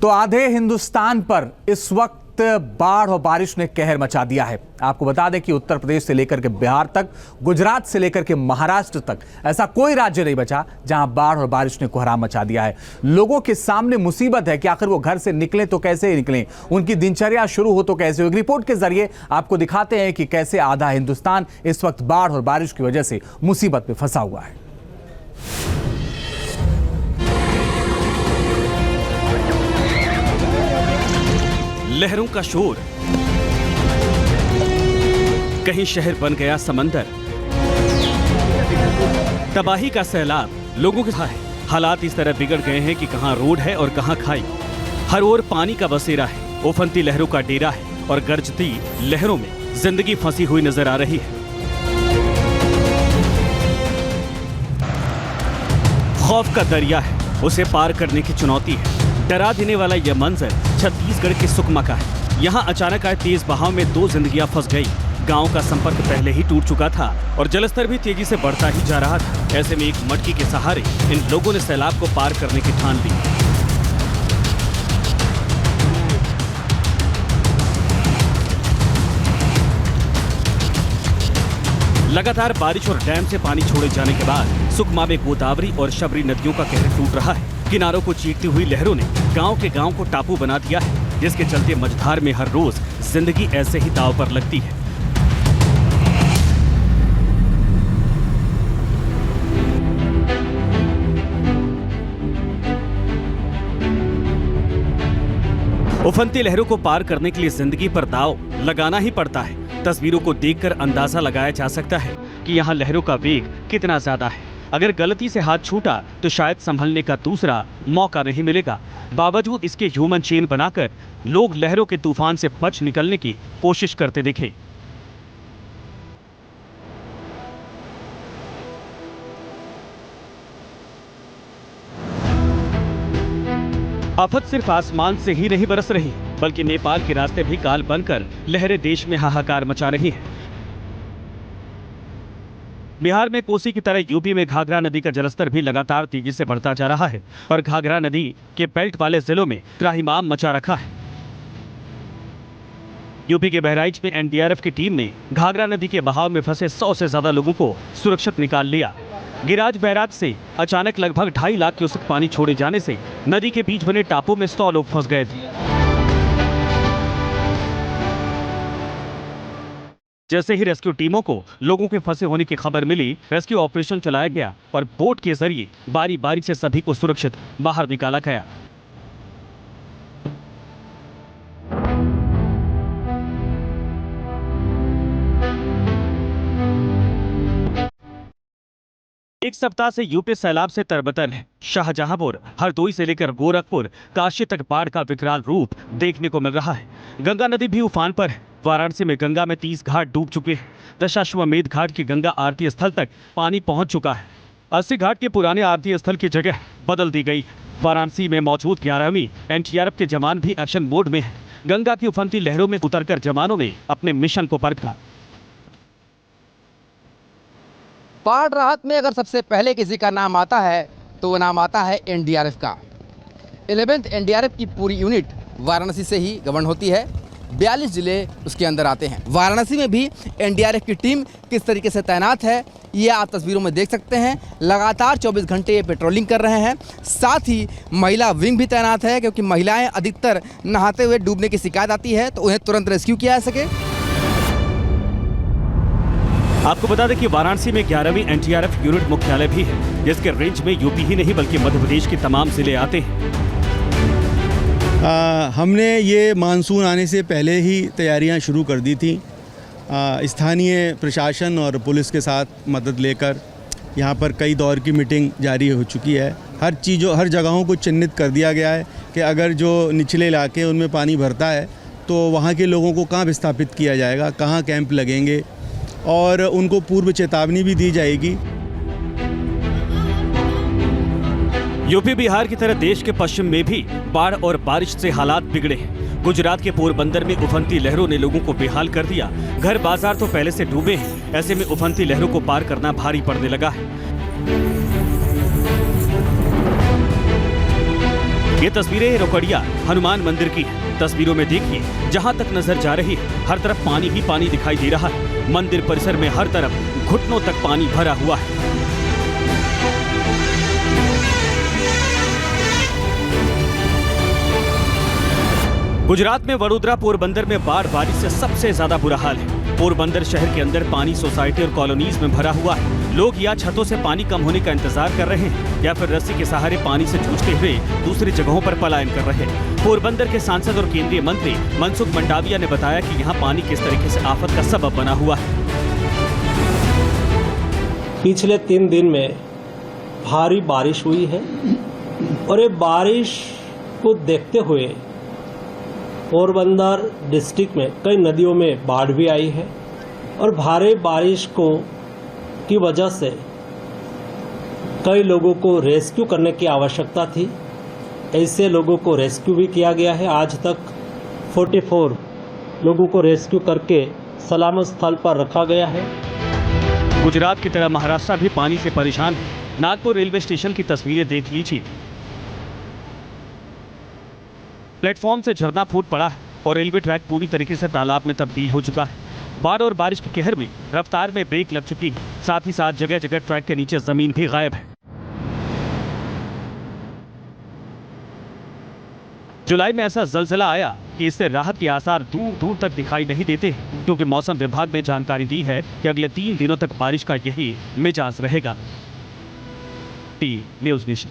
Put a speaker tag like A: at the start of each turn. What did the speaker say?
A: तो आधे हिंदुस्तान पर इस वक्त बाढ़ और बारिश ने कहर मचा दिया है। आपको बता दें कि उत्तर प्रदेश से लेकर के बिहार तक, गुजरात से लेकर के महाराष्ट्र तक ऐसा कोई राज्य नहीं बचा जहां बाढ़ और बारिश ने कोहराम मचा दिया है। लोगों के सामने मुसीबत है कि आखिर वो घर से निकलें तो कैसे निकलें, उनकी दिनचर्या शुरू हो तो कैसे। एक रिपोर्ट के जरिए आपको दिखाते हैं कि कैसे आधा हिंदुस्तान इस वक्त बाढ़ और बारिश की वजह से मुसीबत में फंसा हुआ है।
B: लहरों का शोर, कहीं शहर बन गया समंदर, तबाही का सैलाब लोगों के साथ है। हालात इस तरह बिगड़ गए हैं कि कहां रोड है और कहां खाई। हर ओर पानी का बसेरा है, उफनती लहरों का डेरा है और गरजती लहरों में जिंदगी फंसी हुई नजर आ रही है। खौफ का दरिया है, उसे पार करने की चुनौती है। डरा देने वाला यह मंजर छत्तीसगढ़ के सुकमा का है। यहाँ अचानक आए तेज बहाव में दो जिंदगियां फंस गई। गांव का संपर्क पहले ही टूट चुका था और जलस्तर भी तेजी से बढ़ता ही जा रहा था। ऐसे में एक मटकी के सहारे इन लोगों ने सैलाब को पार करने की ठान ली। लगातार बारिश और डैम से पानी छोड़े जाने के बाद सुकमा में गोदावरी और शबरी नदियों का कहर टूट रहा है। किनारों को चीरती हुई लहरों ने गांव के गांव को टापू बना दिया है, जिसके चलते मझधार में हर रोज जिंदगी ऐसे ही दांव पर लगती है। उफनती लहरों को पार करने के लिए जिंदगी पर दांव लगाना ही पड़ता है। तस्वीरों को देखकर अंदाजा लगाया जा सकता है कि यहाँ लहरों का वेग कितना ज्यादा है। अगर गलती से हाथ छूटा तो शायद संभलने का दूसरा मौका नहीं मिलेगा। बावजूद इसके ह्यूमन चेन बनाकर लोग लहरों के तूफान से बच निकलने की कोशिश करते दिखे। आफत सिर्फ आसमान से ही नहीं बरस रही, बल्कि नेपाल के रास्ते भी काल बनकर लहरें देश में हाहाकार मचा रही हैं। बिहार में कोसी की तरह यूपी में घाघरा नदी का जलस्तर भी लगातार तेजी से बढ़ता जा रहा है और घाघरा नदी के बेल्ट वाले जिलों में त्राहिमाम मचा रखा है। यूपी के बहराइच में एनडीआरएफ की टीम ने घाघरा नदी के बहाव में फंसे 100 से ज्यादा लोगों को सुरक्षित निकाल लिया। गिराज बैराज से अचानक लगभग 2.5 लाख क्यूसेक पानी छोड़े जाने से नदी के बीच बने टापू में 100 लोग फंस गए थे। जैसे ही रेस्क्यू टीमों को लोगों के फंसे होने की खबर मिली, रेस्क्यू ऑपरेशन चलाया गया और बोट के जरिए बारी बारी से सभी को सुरक्षित बाहर निकाला गया। एक सप्ताह से यूपी सैलाब से तरबतर है। शाहजहांपुर, हरदोई से लेकर गोरखपुर, काशी तक बाढ़ का विकराल रूप देखने को मिल रहा है। गंगा नदी भी उफान पर है। वाराणसी में गंगा में 30 घाट डूब चुके हैं। दशाश्वमेध घाट की गंगा आरती स्थल तक पानी पहुंच चुका है। 80 घाट के पुराने आरती स्थल की जगह बदल दी गई। वाराणसी में मौजूद 11वीं एनडीआरएफ के जवान भी एक्शन मोड में हैं। गंगा की उफनती लहरों में उतरकर जवानों ने अपने मिशन को परखा।
C: बाढ़ राहत में अगर सबसे पहले किसी का नाम आता है तो वो नाम आता है एनडीआरएफ का। 11th एनडीआरएफ की पूरी यूनिट वाराणसी से ही गवर्न होती है। 42 जिले उसके अंदर आते हैं। वाराणसी में भी एनडीआरएफ की टीम किस तरीके से तैनात है ये आप तस्वीरों में देख सकते हैं। लगातार 24 घंटे ये पेट्रोलिंग कर रहे हैं। साथ ही महिला विंग भी तैनात है, क्योंकि महिलाएं अधिकतर नहाते हुए डूबने की शिकायत आती है, तो उन्हें तुरंत रेस्क्यू किया जा सके।
B: आपको बता दें कि वाराणसी में 11वीं एनडीआरएफ यूनिट मुख्यालय भी है, जिसके रेंज में यूपी ही नहीं बल्कि मध्य प्रदेश के तमाम जिले आते हैं।
D: हमने ये मानसून आने से पहले ही तैयारियां शुरू कर दी थी। स्थानीय प्रशासन और पुलिस के साथ मदद लेकर यहाँ पर कई दौर की मीटिंग जारी हो चुकी है। हर जगहों को चिन्हित कर दिया गया है कि अगर जो निचले इलाके उनमें पानी भरता है तो वहाँ के लोगों को कहाँ विस्थापित किया जाएगा, कहाँ कैंप लगेंगे और उनको पूर्व चेतावनी भी दी जाएगी।
B: यूपी बिहार की तरह देश के पश्चिम में भी बाढ़ और बारिश से हालात बिगड़े हैं। गुजरात के पोरबंदर में उफनती लहरों ने लोगों को बेहाल कर दिया। घर बाजार तो पहले से डूबे हैं, ऐसे में उफनती लहरों को पार करना भारी पड़ने लगा है। ये तस्वीरें रोकड़िया हनुमान मंदिर की हैं। तस्वीरों में देखिए, जहां तक नजर जा रही है हर तरफ पानी ही पानी दिखाई दे रहा है। मंदिर परिसर में हर तरफ घुटनों तक पानी भरा हुआ है। गुजरात में वडोदरा पोरबंदर में बाढ़ बारिश से सबसे ज्यादा बुरा हाल है। पोरबंदर शहर के अंदर पानी सोसाइटी और कॉलोनीज में भरा हुआ है। लोग या छतों से पानी कम होने का इंतजार कर रहे हैं या फिर रस्सी के सहारे पानी से जूझते हुए दूसरी जगहों पर पलायन कर रहे हैं। पोरबंदर के सांसद और केंद्रीय मंत्री मनसुख मंडाविया ने बताया कि यहाँ पानी किस तरीके से आफत का सबब बना हुआ है।
E: पिछले 3 दिन में भारी बारिश हुई है और ये बारिश को देखते हुए पोरबंदर डिस्ट्रिक्ट में कई नदियों में बाढ़ भी आई है और भारी बारिश की वजह से कई लोगों को रेस्क्यू करने की आवश्यकता थी। ऐसे लोगों को रेस्क्यू भी किया गया है। आज तक 44 लोगों को रेस्क्यू करके सलामत स्थल पर रखा गया है।
B: गुजरात की तरह महाराष्ट्र भी पानी से परेशान है। नागपुर रेलवे स्टेशन की तस्वीरें देख लीजिए। प्लेटफॉर्म से झरना फूट पड़ा है और रेलवे ट्रैक पूरी तरीके से तालाब में तब्दील हो चुका है। बाढ़ और बारिश के कहर में रफ्तार में ब्रेक लग चुकी है। साथ ही साथ जगह जगह ट्रैक के नीचे जमीन भी गायब है। जुलाई में ऐसा ज़लज़ला आया कि इससे राहत के आसार दूर दूर तक दिखाई नहीं देते, क्योंकि मौसम विभाग ने जानकारी दी है कि अगले 3 दिनों तक बारिश का यही मिजाज रहेगा। T news nation.